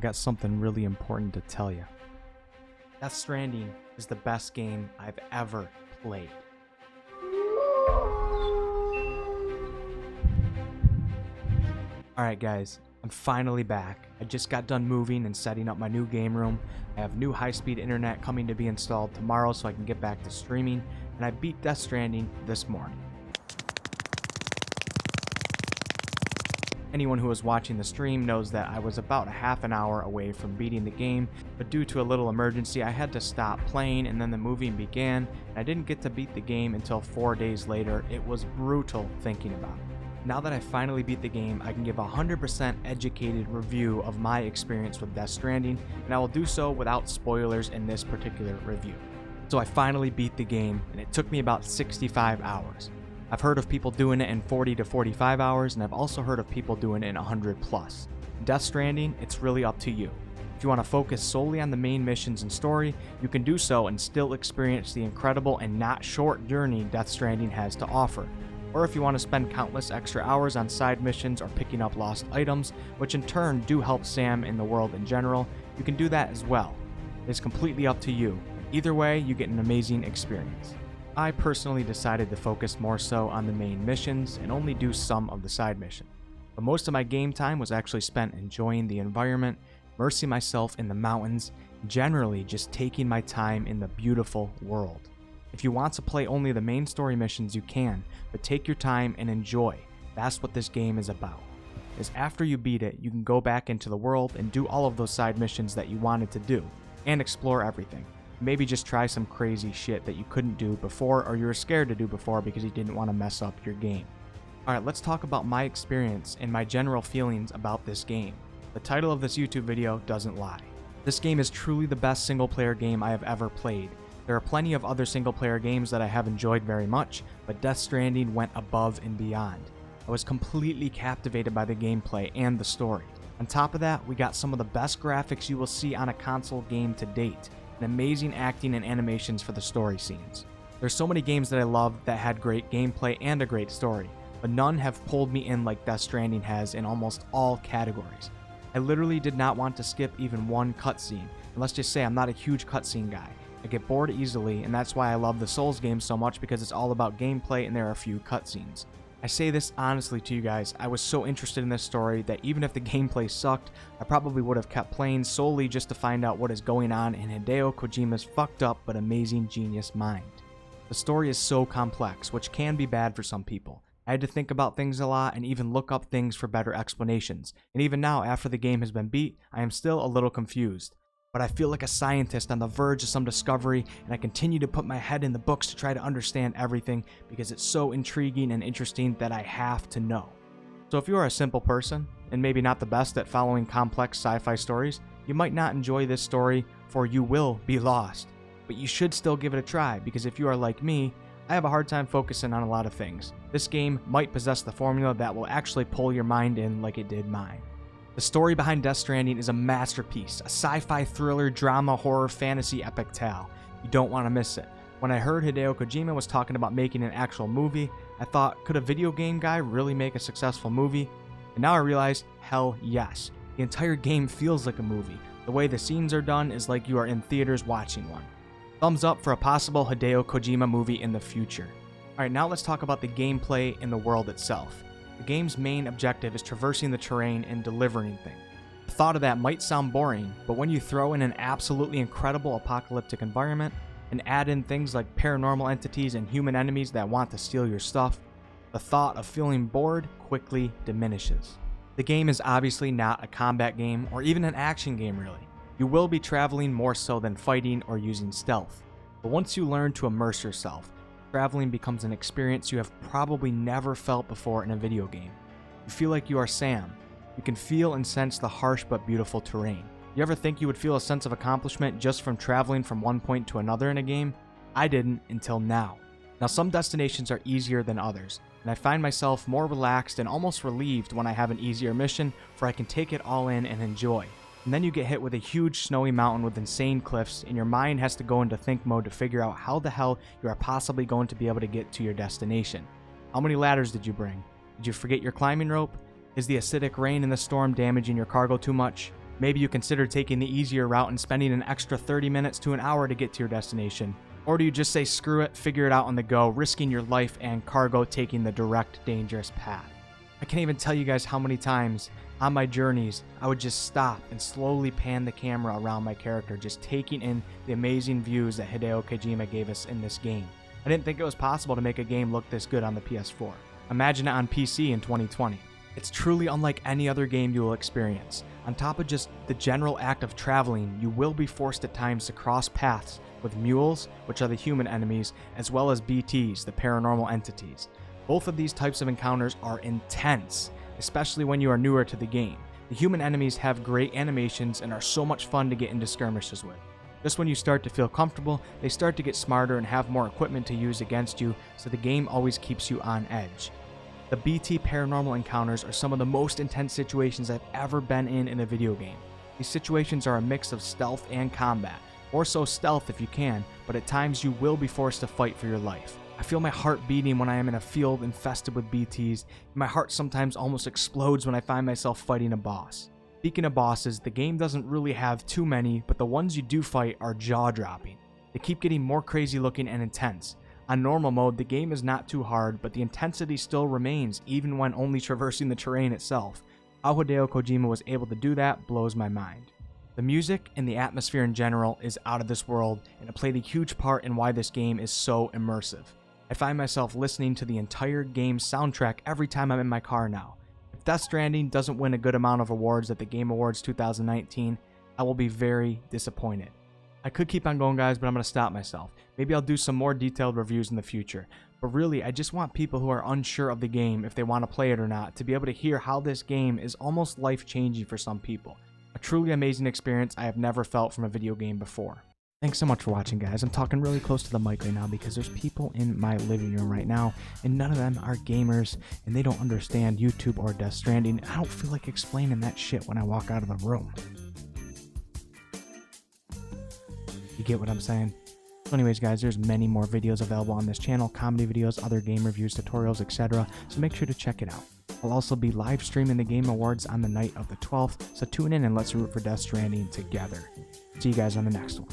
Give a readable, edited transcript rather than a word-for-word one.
got something really important to tell you. Death Stranding is the best game I've ever played. Alright guys, I'm finally back. I just got done moving and setting up my new game room. I have new high-speed internet coming to be installed tomorrow so I can get back to streaming, and I beat Death Stranding this morning. Anyone who was watching the stream knows that I was about a half an hour away from beating the game, but due to a little emergency I had to stop playing, and then the moving began, and I didn't get to beat the game until 4 days later. It was brutal thinking about it. Now that I finally beat the game, I can give a 100% educated review of my experience with Death Stranding, and I will do so without spoilers in this particular review. So I finally beat the game, and it took me about 65 hours. I've heard of people doing it in 40 to 45 hours, and I've also heard of people doing it in 100 plus. Death Stranding, it's really up to you. If you want to focus solely on the main missions and story, you can do so and still experience the incredible and not short journey Death Stranding has to offer. Or if you want to spend countless extra hours on side missions or picking up lost items, which in turn do help Sam in the world in general, you can do that as well. It is completely up to you. Either way, you get an amazing experience. I personally decided to focus more so on the main missions and only do some of the side missions. But most of my game time was actually spent enjoying the environment, immersing myself in the mountains, generally just taking my time in the beautiful world. If you want to play only the main story missions, you can, but take your time and enjoy. That's what this game is about. Is after you beat it, you can go back into the world and do all of those side missions that you wanted to do, and explore everything. Maybe just try some crazy shit that you couldn't do before or you were scared to do before because you didn't want to mess up your game. Alright, let's talk about my experience and my general feelings about this game. The title of this YouTube video doesn't lie. This game is truly the best single player game I have ever played. There are plenty of other single player games that I have enjoyed very much, but Death Stranding went above and beyond. I was completely captivated by the gameplay and the story. On top of that, we got some of the best graphics you will see on a console game to date, and amazing acting and animations for the story scenes. There's so many games that I love that had great gameplay and a great story, but none have pulled me in like Death Stranding has in almost all categories. I literally did not want to skip even one cutscene, and let's just say I'm not a huge cutscene guy. I get bored easily, and that's why I love the Souls games so much, because it's all about gameplay and there are a few cutscenes. I say this honestly to you guys, I was so interested in this story that even if the gameplay sucked, I probably would have kept playing solely just to find out what is going on in Hideo Kojima's fucked up but amazing genius mind. The story is so complex, which can be bad for some people. I had to think about things a lot and even look up things for better explanations, and even now after the game has been beat, I am still a little confused. But I feel like a scientist on the verge of some discovery, and I continue to put my head in the books to try to understand everything because it's so intriguing and interesting that I have to know. So if you are a simple person, and maybe not the best at following complex sci-fi stories, you might not enjoy this story, for you will be lost. But you should still give it a try, because if you are like me, I have a hard time focusing on a lot of things. This game might possess the formula that will actually pull your mind in like it did mine. The story behind Death Stranding is a masterpiece, a sci-fi thriller, drama, horror, fantasy epic tale. You don't want to miss it. When I heard Hideo Kojima was talking about making an actual movie, I thought, could a video game guy really make a successful movie? And now I realize, hell yes. The entire game feels like a movie. The way the scenes are done is like you are in theaters watching one. Thumbs up for a possible Hideo Kojima movie in the future. Alright, now let's talk about the gameplay and the world itself. The game's main objective is traversing the terrain and delivering things. The thought of that might sound boring, but when you throw in an absolutely incredible apocalyptic environment and add in things like paranormal entities and human enemies that want to steal your stuff, the thought of feeling bored quickly diminishes. The game is obviously not a combat game or even an action game really. You will be traveling more so than fighting or using stealth. But once you learn to immerse yourself, traveling becomes an experience you have probably never felt before in a video game. You feel like you are Sam. You can feel and sense the harsh but beautiful terrain. You ever think you would feel a sense of accomplishment just from traveling from one point to another in a game? I didn't until now. Now some destinations are easier than others, and I find myself more relaxed and almost relieved when I have an easier mission, for I can take it all in and enjoy. And then you get hit with a huge snowy mountain with insane cliffs, and your mind has to go into think mode to figure out how the hell you are possibly going to be able to get to your destination. How many ladders did you bring? Did you forget your climbing rope? Is the acidic rain in the storm damaging your cargo too much? Maybe you consider taking the easier route and spending an extra 30 minutes to an hour to get to your destination. Or do you just say screw it, figure it out on the go, risking your life and cargo taking the direct, dangerous path? I can't even tell you guys how many times on my journeys I would just stop and slowly pan the camera around my character, just taking in the amazing views that Hideo Kojima gave us in this game. I didn't think it was possible to make a game look this good on the PS4. Imagine it on PC in 2020. It's truly unlike any other game you will experience. On top of just the general act of traveling, you will be forced at times to cross paths with mules, which are the human enemies, as well as BTs, the paranormal entities. Both of these types of encounters are intense, especially when you are newer to the game. The human enemies have great animations and are so much fun to get into skirmishes with. Just when you start to feel comfortable, they start to get smarter and have more equipment to use against you, so the game always keeps you on edge. The BT paranormal encounters are some of the most intense situations I've ever been in a video game. These situations are a mix of stealth and combat, more so stealth if you can, but at times you will be forced to fight for your life. I feel my heart beating when I am in a field infested with BTs, and my heart sometimes almost explodes when I find myself fighting a boss. Speaking of bosses, the game doesn't really have too many, but the ones you do fight are jaw-dropping. They keep getting more crazy looking and intense. On normal mode, the game is not too hard, but the intensity still remains even when only traversing the terrain itself. How Hideo Kojima was able to do that blows my mind. The music and the atmosphere in general is out of this world, and it played a huge part in why this game is so immersive. I find myself listening to the entire game's soundtrack every time I'm in my car now. If Death Stranding doesn't win a good amount of awards at the Game Awards 2019, I will be very disappointed. I could keep on going, guys, but I'm going to stop myself. Maybe I'll do some more detailed reviews in the future. But really, I just want people who are unsure of the game, if they want to play it or not, to be able to hear how this game is almost life-changing for some people. A truly amazing experience I have never felt from a video game before. Thanks so much for watching, guys. I'm talking really close to the mic right now because there's people in my living room right now, and none of them are gamers, and they don't understand YouTube or Death Stranding. I don't feel like explaining that shit when I walk out of the room. You get what I'm saying? So anyways, guys, there's many more videos available on this channel, comedy videos, other game reviews, tutorials, etc. So make sure to check it out. I'll also be live streaming the Game Awards on the night of the 12th, so tune in and let's root for Death Stranding together. See you guys on the next one.